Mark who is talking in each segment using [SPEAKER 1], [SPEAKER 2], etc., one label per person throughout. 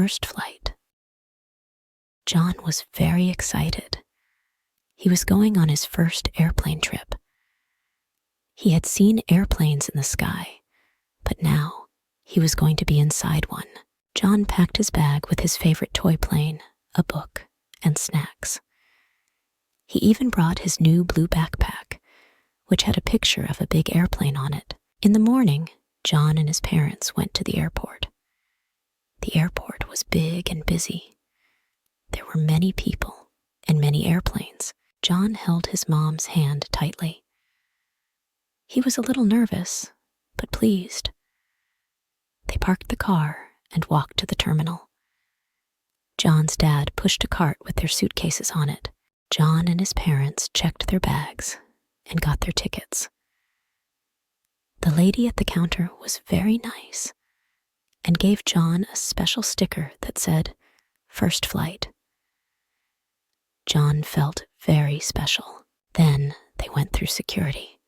[SPEAKER 1] first flight. John was very excited. He was going on his first airplane trip. He had seen airplanes in the sky, but now he was going to be inside one. John packed his bag with his favorite toy plane, a book, and snacks. He even brought his new blue backpack, which had a picture of a big airplane on it. In the morning, John and his parents went to the airport. The airport was big and busy. There were many people and many airplanes. John held his mom's hand tightly. He was a little nervous, but pleased. They parked the car and walked to the terminal. John's dad pushed a cart with their suitcases on it. John and his parents checked their bags and got their tickets. The lady at the counter was very nice and gave John a special sticker that said, "First flight." John felt very special. Then they went through security.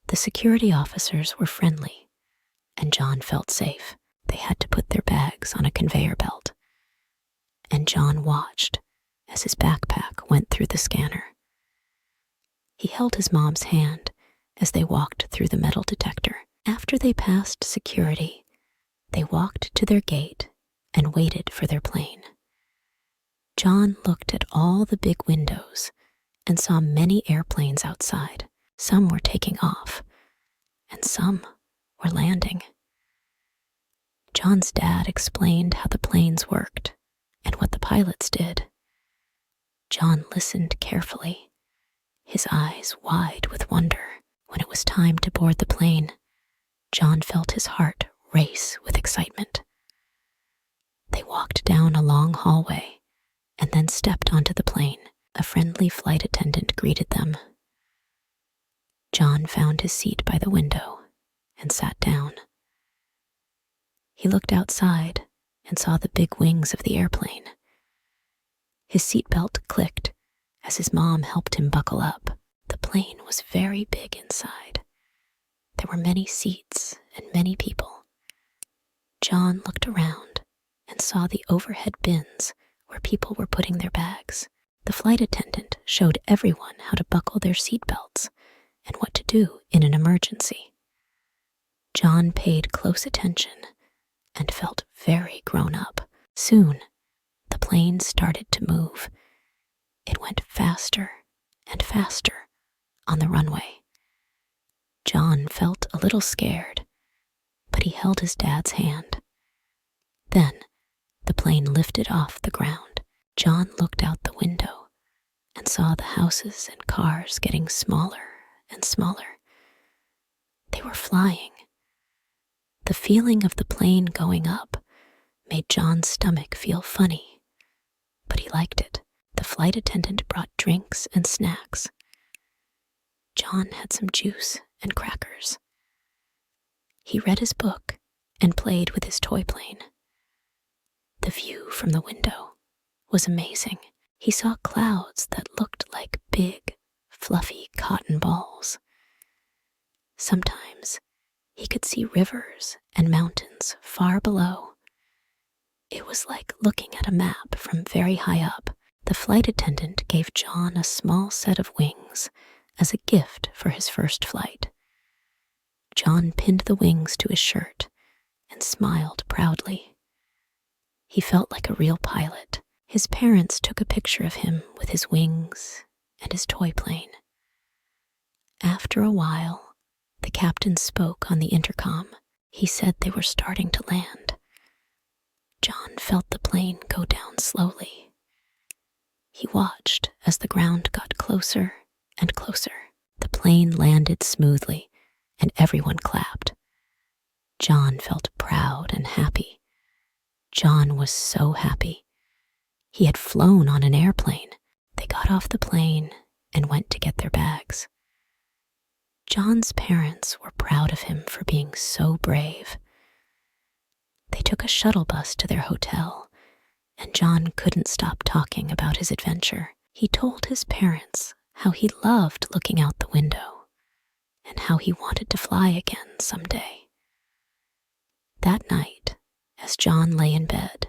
[SPEAKER 1] The security officers were friendly, and John felt safe. They had to put their bags on a conveyor belt, and John watched as his backpack went through the scanner. He held his mom's hand as they walked through the metal detector. After they passed security, they walked to their gate and waited for their plane. John looked at all the big windows and saw many airplanes outside. Some were taking off, and some were landing. John's dad explained how the planes worked and what the pilots did. John listened carefully, his eyes wide with wonder. When it was time to board the plane, John felt his heart race with excitement. They walked down a long hallway and then stepped onto the plane. A friendly flight attendant greeted them. John found his seat by the window and sat down. He looked outside and saw the big wings of the airplane. His seatbelt clicked as his mom helped him buckle up. The plane was very big inside. There were many seats and many people. John looked around and saw the overhead bins where people were putting their bags. The flight attendant showed everyone how to buckle their seatbelts and what to do in an emergency. John paid close attention and felt very grown up. Soon, the plane started to move. It went faster and faster on the runway. John felt a little scared, but he held his dad's hand. Then, the plane lifted off the ground. John looked out the window and saw the houses and cars getting smaller and smaller. They were flying. The feeling of the plane going up made John's stomach feel funny, but he liked it. The flight attendant brought drinks and snacks. John had some juice and crackers. He read his book and played with his toy plane. The view from the window was amazing. He saw clouds that looked like big, fluffy cotton balls. Sometimes he could see rivers and mountains far below. It was like looking at a map from very high up. The flight attendant gave John a small set of wings as a gift for his first flight. John pinned the wings to his shirt and smiled proudly. He felt like a real pilot. His parents took a picture of him with his wings and his toy plane. After a while, the captain spoke on the intercom. He said they were starting to land. John felt the plane go down slowly. He watched as the ground got closer and closer. The plane landed smoothly, and everyone clapped. John felt proud and happy. John was so happy. He had flown on an airplane. They got off the plane and went to get their bags. John's parents were proud of him for being so brave. They took a shuttle bus to their hotel, and John couldn't stop talking about his adventure. He told his parents how he loved looking out the window and how he wanted to fly again someday. That night, as John lay in bed,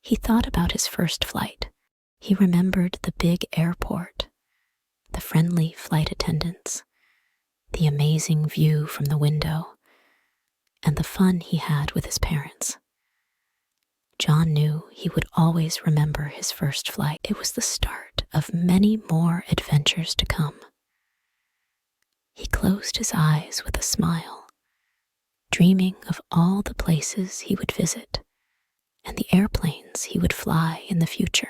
[SPEAKER 1] He thought about his first flight. He remembered the big airport, the friendly flight attendants, the amazing view from the window, and the fun he had with his parents. John knew he would always remember his first flight. It was the start of many more adventures to come. He closed his eyes with a smile, dreaming of all the places he would visit and the airplanes he would fly in the future.